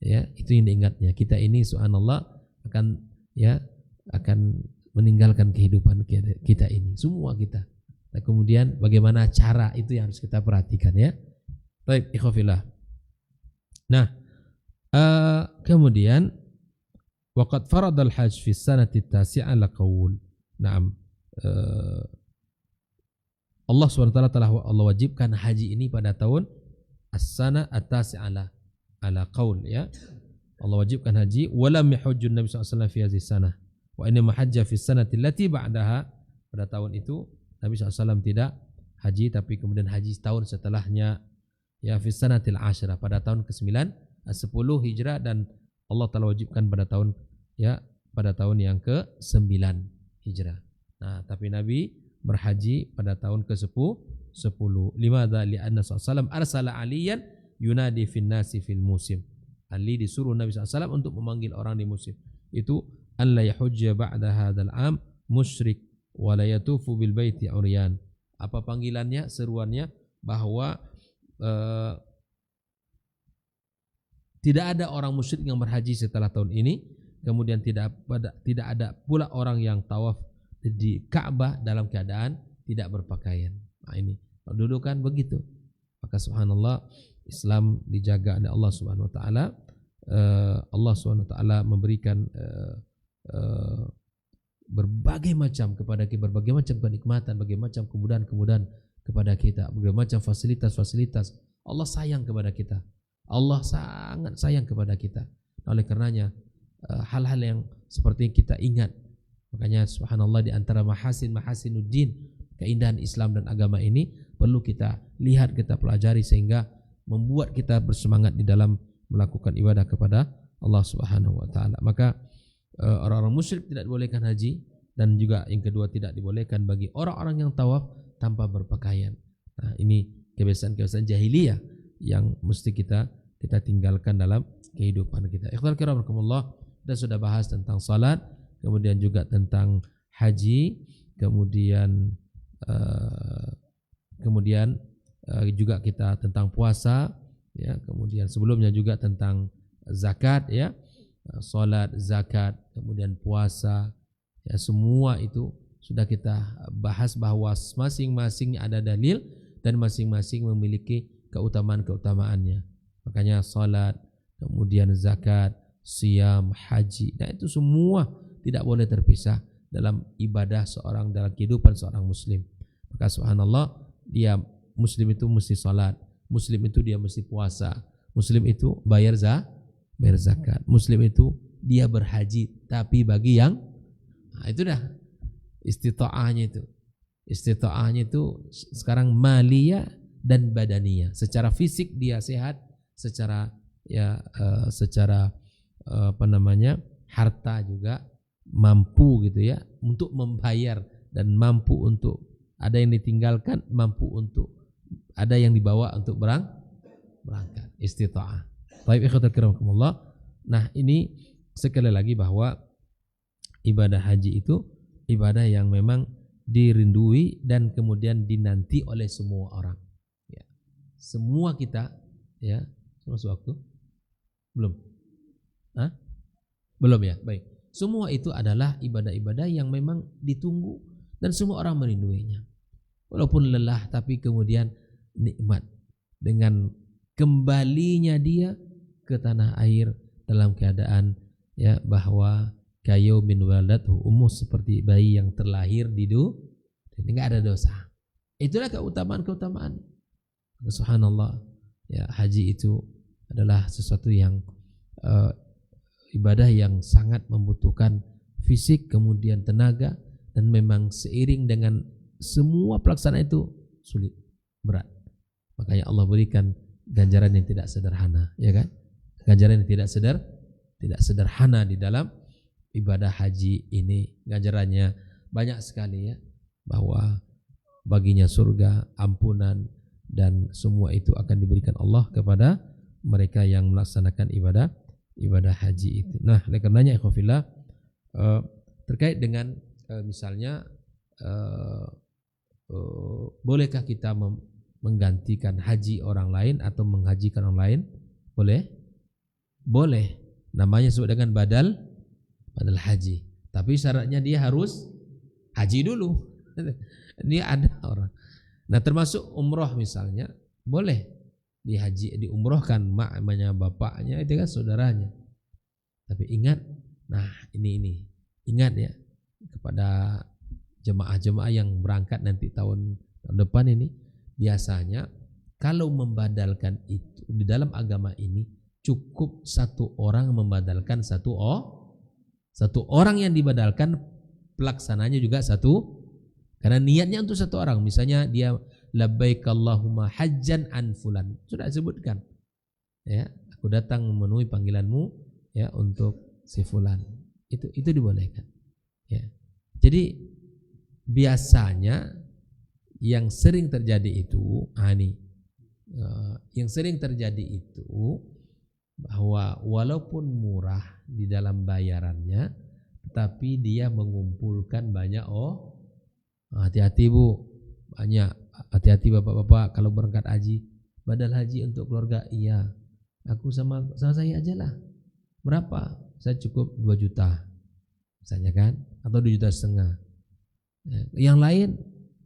ya, itu yang diingatnya. Kita ini subhanallah akan meninggalkan kehidupan kita ini, semua kita. Nah, kemudian bagaimana cara itu yang harus kita perhatikan, ya. Baik, ikhwafillah. Nah, kemudian waqad faradal hajj fi sanati tasi'ah laqaul. Naam. Allah SWT telah Allah wajibkan haji ini pada tahun as-sana at-tasi'ah ala qaul, ya. Allah wajibkan haji, walam yahujjun Nabi SAW fi hadhihi sanah. Wa inna mahajja fi sanati allati ba'daha. Pada tahun itu Nabi SAW tidak haji, tapi kemudian haji tahun setelahnya, ya, fi sanatil asyirah, pada tahun ke-9, 10 Hijrah, dan Allah telah wajibkan pada tahun yang ke-9 Hijrah. Nah, tapi Nabi berhaji pada tahun ke-10. Limadha li'anna sallallahu arsala aliyan yunadi fin nasi fil musim. Ali disuruh Nabi SAW untuk memanggil orang di musim itu, an la yahujja ba'da hadzal am musyrik wa la yatufu bil baiti uryan. Apa panggilannya, seruannya, bahwa tidak ada orang musyrik yang berhaji setelah tahun ini, kemudian tidak ada pula orang yang tawaf di Ka'bah dalam keadaan tidak berpakaian. Nah, ini kedudukan begitu. Maka subhanallah, Islam dijaga oleh Allah Subhanahu wa taala. Allah Subhanahu wa taala memberikan berbagai macam kenikmatan, berbagai macam kemudahan-kemudahan kepada kita, berbagai macam fasilitas-fasilitas. Allah sayang kepada kita. Allah sangat sayang kepada kita. Oleh karenanya hal-hal yang seperti kita ingat. Makanya subhanallah, di antara mahasinuddin, keindahan Islam dan agama ini perlu kita lihat, kita pelajari, sehingga membuat kita bersemangat di dalam melakukan ibadah kepada Allah Subhanahu wa taala. Maka orang-orang musyrik tidak dibolehkan haji, dan juga yang kedua tidak dibolehkan bagi orang-orang yang tawaf tanpa berpakaian. Nah, ini kebiasaan-kebiasaan jahiliyah yang mesti kita tinggalkan dalam kehidupan kita. Ikhwal kiram rahimakumullah, kita sudah bahas tentang salat, kemudian juga tentang haji, kemudian juga kita tentang puasa, ya, kemudian sebelumnya juga tentang zakat, ya, salat, zakat, kemudian puasa, ya, semua itu sudah kita bahas bahwa masing-masing ada dalil dan masing-masing memiliki keutamaan-keutamaannya. Makanya salat, kemudian zakat, siyam, haji, nah itu semua tidak boleh terpisah dalam ibadah seorang, dalam kehidupan seorang muslim. Maka subhanallah, dia muslim itu mesti salat, muslim itu dia mesti puasa, muslim itu bayar zakat, muslim itu dia berhaji, tapi bagi yang itu dah istita'ahnya itu sekarang maliyah dan badaniyah. Secara fisik dia sehat, secara harta juga mampu gitu ya untuk membayar, dan mampu untuk ada yang ditinggalkan, mampu untuk ada yang dibawa untuk berangkat. Istita'ah. Baik, ikhwatul kiram. Nah, ini sekali lagi bahwa ibadah haji itu ibadah yang memang dirindui dan kemudian dinanti oleh semua orang. Ya. Semua kita, ya, masuk waktu? Belum? Hah? Belum ya? Baik. Semua itu adalah ibadah-ibadah yang memang ditunggu dan semua orang merinduinya. Walaupun lelah, tapi kemudian nikmat dengan kembalinya dia ke tanah air dalam keadaan ya bahwa kayu min waladatuhu ummuh, seperti bayi yang terlahir di dunia, enggak ada dosa. Itulah keutamaan-keutamaan. Subhanallah, ya, haji itu adalah sesuatu yang ibadah yang sangat membutuhkan fisik, kemudian tenaga, dan memang seiring dengan semua pelaksanaan itu sulit, berat. Makanya Allah berikan ganjaran yang tidak sederhana, ya kan? Ganjaran yang tidak sederhana di dalam ibadah haji ini. Ganjarannya banyak sekali ya, bahwa baginya surga, ampunan, dan semua itu akan diberikan Allah kepada mereka yang melaksanakan ibadah haji itu. Nah, oleh karenanya ikhwafillah, terkait dengan misalnya bolehkah kita menggantikan haji orang lain atau menghajikan orang lain? Boleh. Namanya disebut dengan badal haji. Tapi syaratnya dia harus haji dulu. Dia ada orang. Nah, termasuk umroh misalnya, boleh diumrohkan maknya bapaknya, itu kan saudaranya. Tapi ingat, nah ini ingat ya kepada jemaah-jemaah yang berangkat nanti tahun depan ini, biasanya kalau membadalkan itu di dalam agama ini cukup satu orang membadalkan satu orang yang dibadalkan, pelaksananya juga satu, karena niatnya untuk satu orang. Misalnya dia labbaik Allahumma hajjan an fulan, sudah disebutkan ya, aku datang memenuhi panggilanmu ya untuk si fulan, itu dibolehkan ya. Jadi biasanya yang sering terjadi itu yang sering terjadi itu bahwa walaupun murah di dalam bayarannya, tetapi dia mengumpulkan banyak. Hati-hati Bu, banyak. Hati-hati bapak-bapak kalau berangkat haji, badal haji untuk keluarga. Iya, aku sama saya aja lah. Berapa? Saya cukup 2 juta misalnya kan, atau 2,5 juta. Yang lain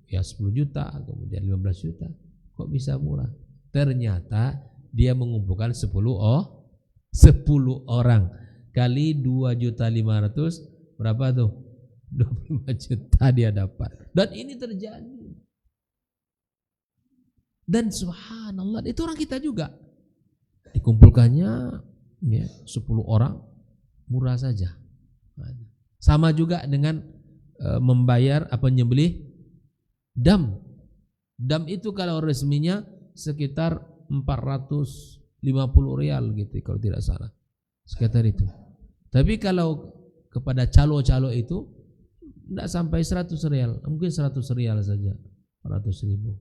ya 10 juta, kemudian 15 juta. Kok bisa murah? Ternyata dia mengumpulkan 10 orang kali 2.500.000, berapa tuh? 25 juta dia dapat. Dan ini terjadi. Dan subhanallah, itu orang kita juga. Dikumpulkannya ya, 10 orang, murah saja. Sama juga dengan membayar nyembelih dam. Dam itu kalau resminya sekitar 450 rial gitu kalau tidak salah. Sekitar itu. Tapi kalau kepada calo-calo itu tidak sampai 100 rial, mungkin 100 rial saja, 400.000.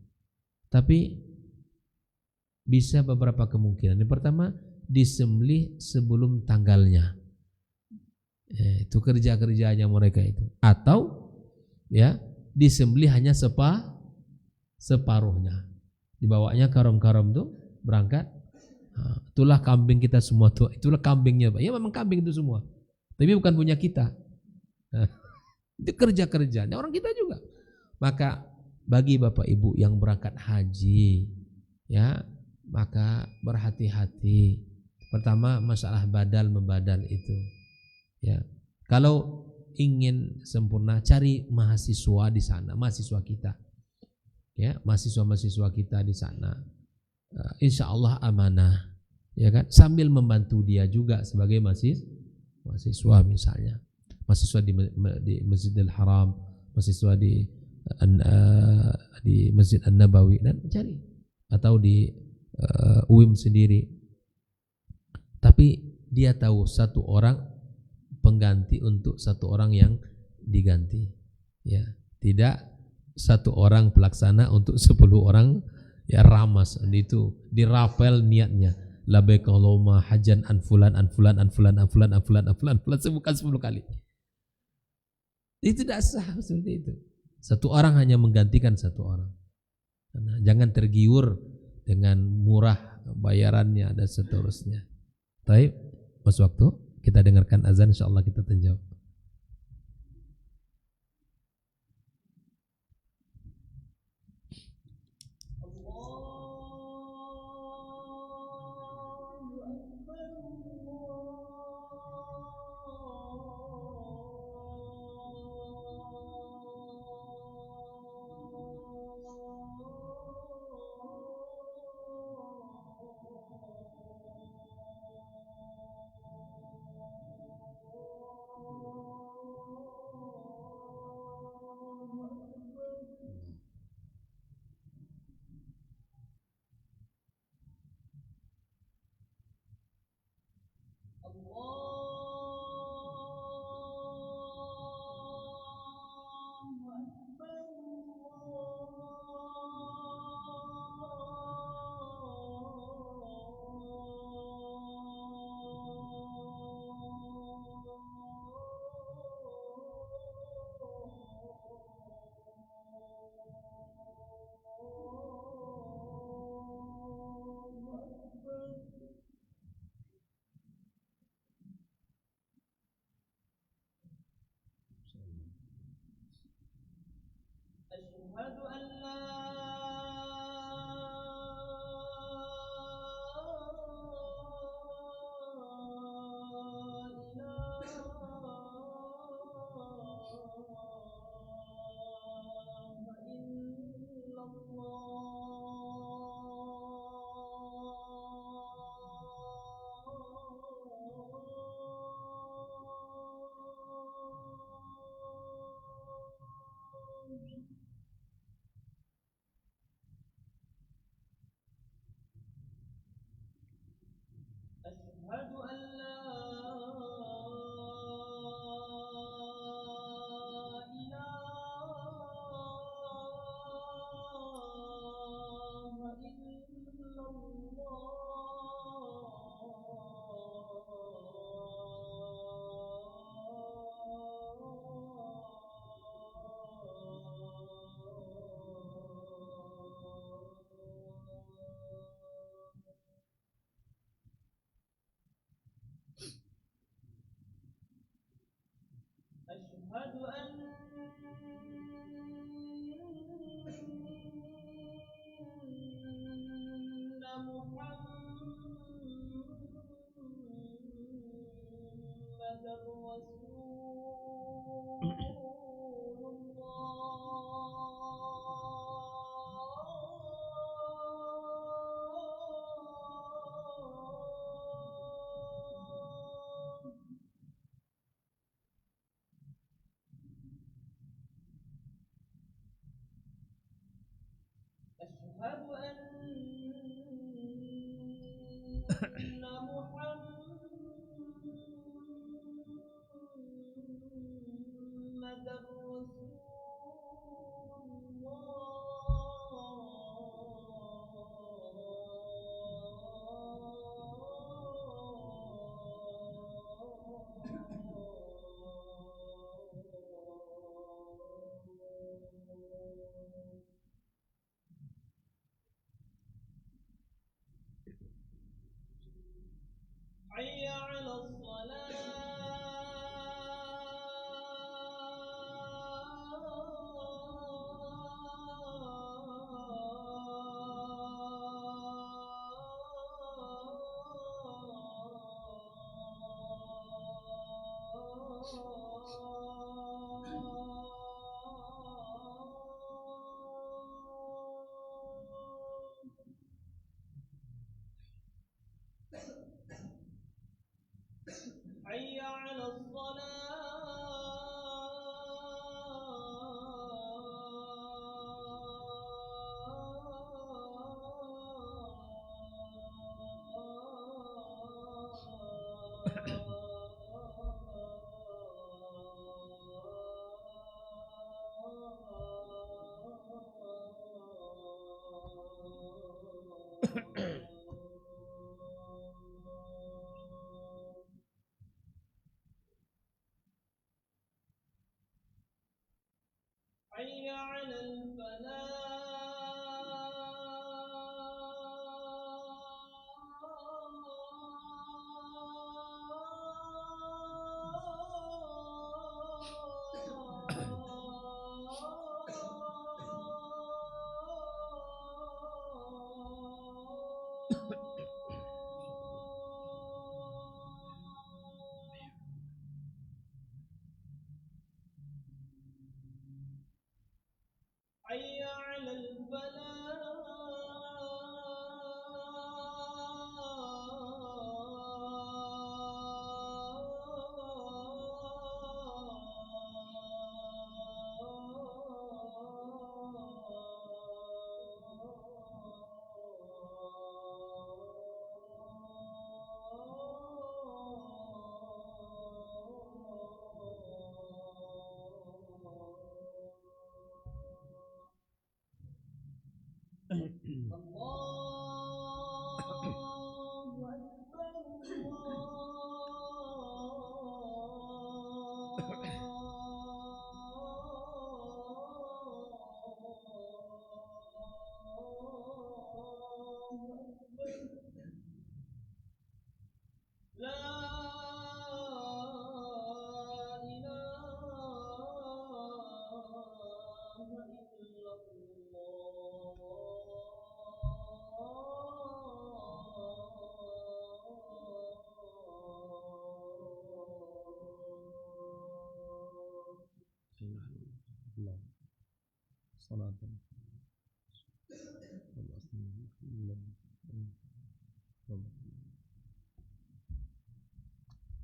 Tapi bisa beberapa kemungkinan. Yang pertama, disembelih sebelum tanggalnya. Itu kerja-kerjanya mereka itu. Atau ya disembelih hanya separuhnya. Dibawanya karom-karom tuh berangkat. Itulah kambing kita semua tuh. Itulah kambingnya, Pak. Ya memang kambing itu semua. Tapi bukan punya kita. Itu kerja-kerja. Ini orang kita juga. Maka bagi Bapak Ibu yang berangkat haji, ya, maka berhati-hati. Pertama masalah badal membadal itu. Ya. Kalau ingin sempurna, cari mahasiswa di sana, mahasiswa kita. Ya, mahasiswa-mahasiswa kita di sana. Insya Allah amanah. Ya kan? Sambil membantu dia juga sebagai mahasiswa misalnya. Mahasiswa di Masjidil Haram, mahasiswa di Masjid An-Nabawi, dan cari, atau di UIM sendiri. Tapi dia tahu satu orang pengganti untuk satu orang yang diganti, ya, tidak satu orang pelaksana untuk 10 orang, ya, ramas. Itu dirapel niatnya, labbaik Allahumma hajjan an fulan an fulan an fulan an fulan an fulan an fulan bukan 10 kali. Itu tidak sah seperti itu. Satu orang hanya menggantikan satu orang. Nah, jangan tergiur dengan murah bayarannya dan seterusnya. Baik, pas waktu kita dengarkan azan, insyaallah kita tinjau.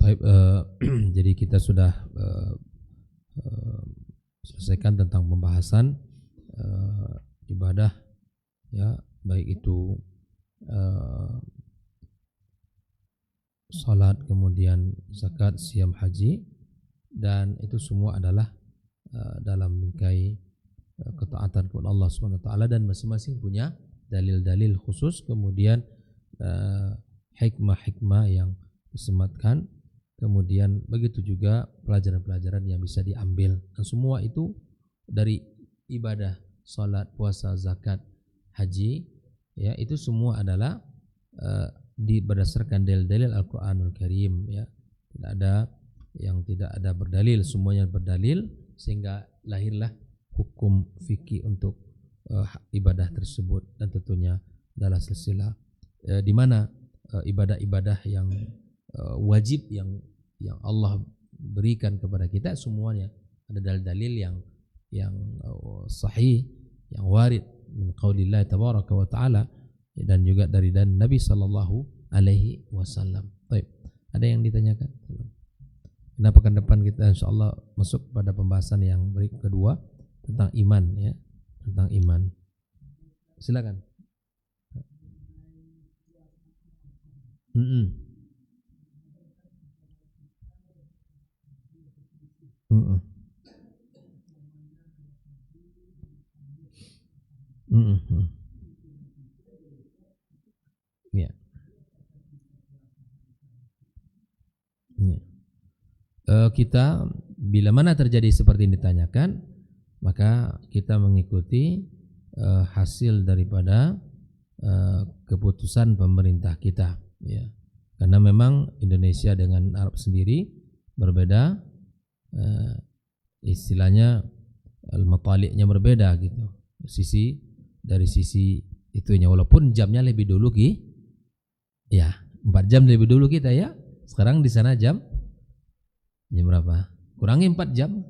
Baik, jadi kita sudah selesaikan tentang pembahasan ibadah, ya, baik itu salat, kemudian zakat, siam, haji, dan itu semua adalah dalam bingkai ketaatan kepada Allah Subhanahu wa taala, dan masing-masing punya dalil-dalil khusus, kemudian hikmah-hikmah yang disematkan, kemudian begitu juga pelajaran-pelajaran yang bisa diambil, dan semua itu dari ibadah salat, puasa, zakat, haji, ya, itu semua adalah berdasarkan dalil-dalil Al-Qur'anul Karim, ya. Tidak ada yang tidak ada berdalil, semuanya berdalil, sehingga lahirlah hukum fikih untuk ibadah tersebut, dan tentunya dalam silsilah di mana ibadah-ibadah yang wajib yang Allah berikan kepada kita, semuanya ada dalil-dalil yang sahih, yang warid min qaulillah tabaraka wa taala, dan juga dari Nabi sallallahu alaihi wasallam. Baik, ada yang ditanyakan? Nah, pekan depan kita insyaallah masuk pada pembahasan yang kedua tentang iman, ya, tentang iman. Silakan. Ya. Kita bila mana terjadi seperti yang ditanyakan, maka kita mengikuti hasil daripada keputusan pemerintah kita, ya. Karena memang Indonesia dengan Arab sendiri berbeda, istilahnya al-matali'nya berbeda gitu. Dari sisi itunya, walaupun jamnya lebih dulu ya 4 jam lebih dulu kita, ya. Sekarang di sana jam berapa? Kurangi 4 jam.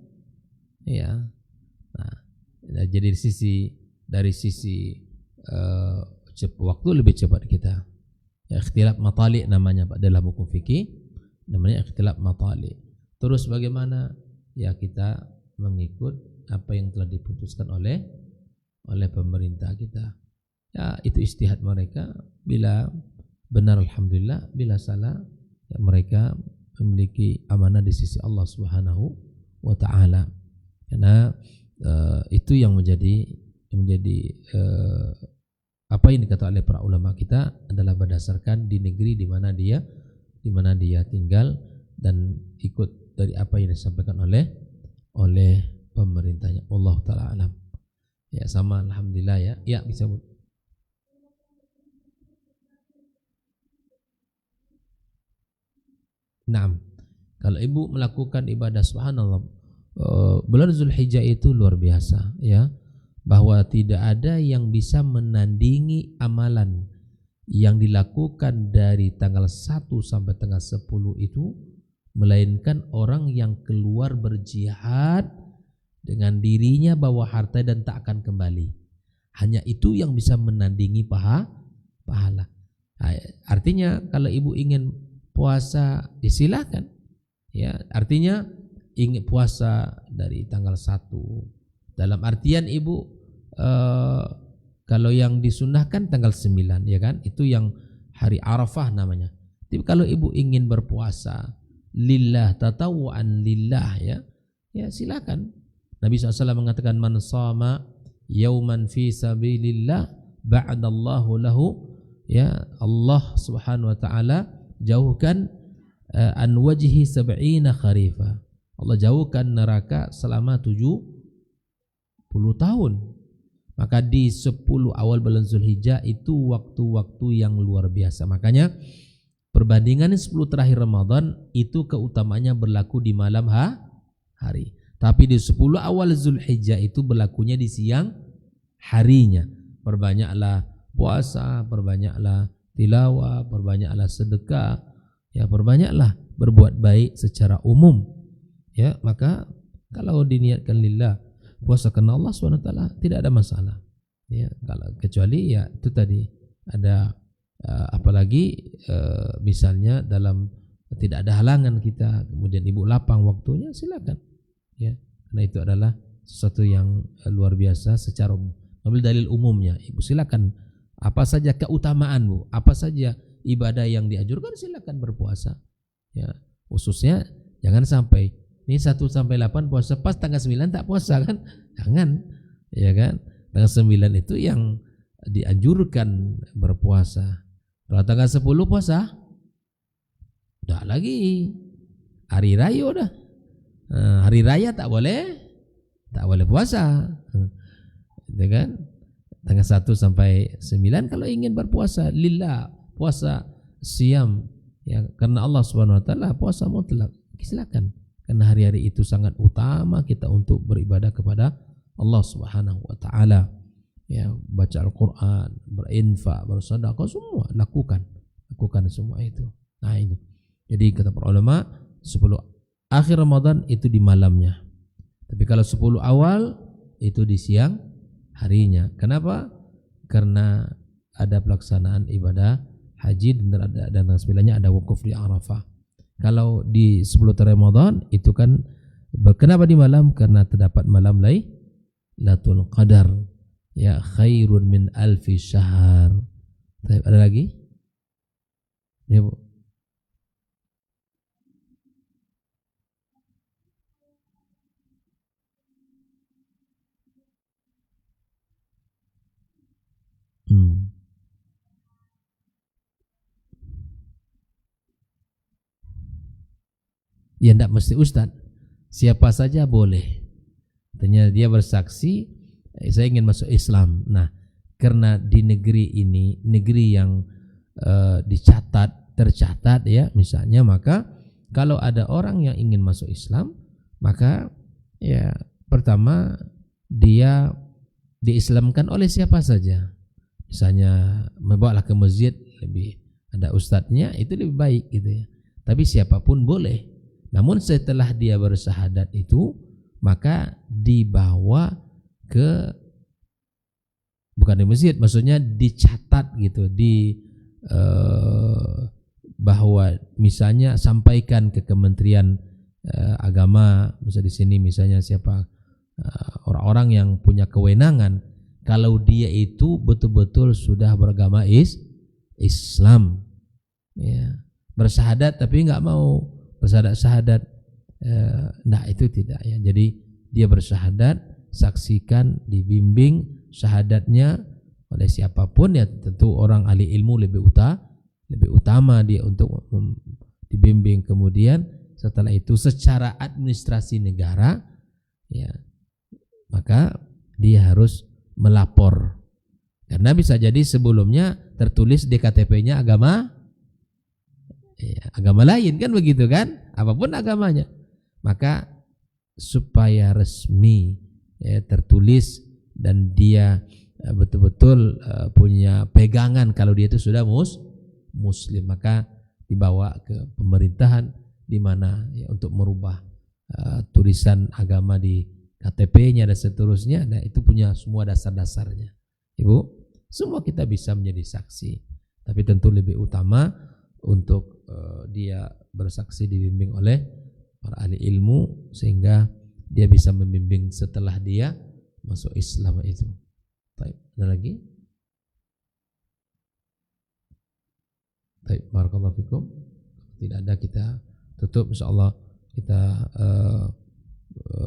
Ya. Nah, jadi dari sisi waktu lebih cepat kita. Ya, ikhtilaf matali' namanya Pak dalam hukum fikih, namanya ikhtilaf matali'. Terus bagaimana? Ya, kita mengikut apa yang telah diputuskan oleh pemerintah kita. Ya, itu ijtihad mereka. Bila benar alhamdulillah, bila salah ya mereka memiliki amanah di sisi Allah Subhanahu wa taala. Karena itu yang menjadi apa yang dikatakan oleh para ulama kita adalah berdasarkan di negeri di mana dia tinggal, dan ikut dari apa yang disampaikan oleh pemerintahnya. Allah taala alam. Ya, sama alhamdulillah, ya. Ya, bisa Bu. Naam. Kalau ibu melakukan ibadah, subhanallah, bulan Zulhijjah itu luar biasa, ya. Bahwa tidak ada yang bisa menandingi amalan yang dilakukan dari tanggal 1 sampai tanggal 10 itu, melainkan orang yang keluar berjihad dengan dirinya bawa harta dan tak akan kembali. Hanya itu yang bisa menandingi pahala. Artinya kalau ibu ingin puasa, silakan. Ya, artinya ingin puasa dari tanggal 1. Dalam artian ibu kalau yang disunnahkan tanggal 9, ya kan? Itu yang hari Arafah namanya. Tapi kalau ibu ingin berpuasa lillah, tatawuan lillah, ya silakan. Nabi SAW mengatakan, man shama yauman fi sabilillah ba'adallahu lahu, ya Allah Subhanahu wa taala jauhkan an wajhi sab'ina kharifa. Allah jauhkan neraka selama 70 tahun. Maka di 10 awal bulan Zulhijjah itu waktu-waktu yang luar biasa. Makanya perbandingan 10 terakhir Ramadan itu keutamanya berlaku di malam hari. Tapi di 10 awal Zulhijjah itu berlakunya di siang harinya. Perbanyaklah puasa, perbanyaklah tilawah, perbanyaklah sedekah, ya perbanyaklah berbuat baik secara umum. Ya, maka kalau diniatkan lillah, puasa karena Allah SWT tidak ada masalah. Ya, kalau kecuali ya itu tadi ada apalagi misalnya dalam tidak ada halangan kita, kemudian ibu lapang waktunya, silakan. Ya, karena itu adalah sesuatu yang luar biasa secara umum. Ambil dalil umumnya, ibu silakan apa saja keutamaan bu, apa saja ibadah yang dianjurkan silakan berpuasa. Ya, khususnya jangan sampai ini 1 sampai 8 puasa pas tanggal 9 tak puasa kan? Jangan, ya kan? Tanggal 9 itu yang dianjurkan berpuasa. Kalau tanggal 10 puasa, udah lagi hari raya udah. Hari raya tak boleh puasa, ya kan? Tanggal 1 sampai 9 kalau ingin berpuasa lillah, puasa siam, ya karena Allah Subhanahu wa taala, puasa mutlak, silakan. Karena hari-hari itu sangat utama kita untuk beribadah kepada Allah Subhanahu wa taala. Ya, baca Al-Qur'an, berinfak, bersedekah, semua lakukan semua itu. Nah, ini. Jadi kata para ulama 10 akhir Ramadan itu di malamnya. Tapi kalau 10 awal itu di siang harinya. Kenapa? Karena ada pelaksanaan ibadah haji dan tanggal 9-nya ada wukuf di Arafah. Kalau di 10 Ramadan itu kan kenapa di malam? Karena terdapat malam Lailatul Qadar, ya khairun min alfi syahr. Ada lagi? Ya Bu. Ya tidak mesti ustaz, siapa saja boleh. Ternyata dia bersaksi, saya ingin masuk Islam. Nah, karena di negeri ini, negeri yang tercatat ya misalnya, maka kalau ada orang yang ingin masuk Islam, maka ya pertama dia diislamkan oleh siapa saja. Misalnya membawalah ke masjid, lebih ada ustadznya, itu lebih baik gitu ya. Tapi siapapun boleh. Namun setelah dia bersyahadat itu, maka dibawa ke, bukan di masjid, maksudnya dicatat gitu, bahwa misalnya sampaikan ke Kementerian Agama, misalnya di sini misalnya siapa orang-orang yang punya kewenangan, kalau dia itu betul-betul sudah beragama Islam, ya, bersyahadat tapi nggak mau bersyahadat, nah itu tidak ya. Jadi dia bersyahadat, saksikan, dibimbing syahadatnya oleh siapapun ya, tentu orang ahli ilmu lebih utama dia untuk dibimbing. Kemudian setelah itu secara administrasi negara ya, maka dia harus melapor, karena bisa jadi sebelumnya tertulis di KTP-nya agama lain kan, begitu kan, apapun agamanya, maka supaya resmi ya, tertulis dan dia betul-betul punya pegangan kalau dia itu sudah muslim, maka dibawa ke pemerintahan di mana ya, untuk merubah tulisan agama di KTP-nya dan seterusnya. Nah, itu punya semua dasar-dasarnya. Ibu, semua kita bisa menjadi saksi, tapi tentu lebih utama untuk dia bersaksi dibimbing oleh para ahli ilmu, sehingga dia bisa membimbing setelah dia masuk Islam itu. Baik, ada lagi? Baik, barakallahu fikum. Tidak ada, kita tutup, insyaallah kita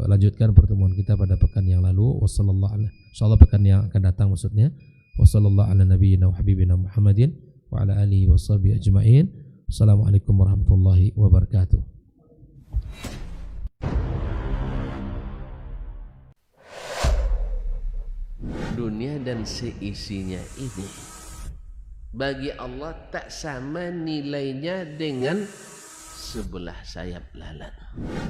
lanjutkan pertemuan kita pada pekan yang lalu. Wassallallahu alaihi, insyaallah pekan yang akan datang maksudnya. Wa sallallahu ala nabiyyina wa habibina Muhammadin wa ala alihi wa sahbihi ajma'in. Assalamualaikum warahmatullahi wabarakatuh. Dunia dan seisinya ini bagi Allah tak sama nilainya dengan sebelah sayap lalat.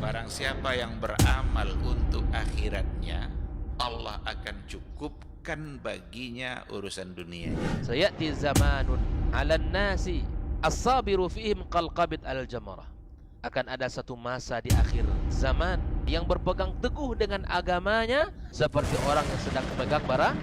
Barang siapa yang beramal untuk akhiratnya, Allah akan cukupkan baginya urusan dunia. Sayati zamanun 'alan nasi as-sabiru fihim qalqabit al-jamarah. Akan ada satu masa di akhir zaman yang berpegang teguh dengan agamanya seperti orang yang sedang memegang bara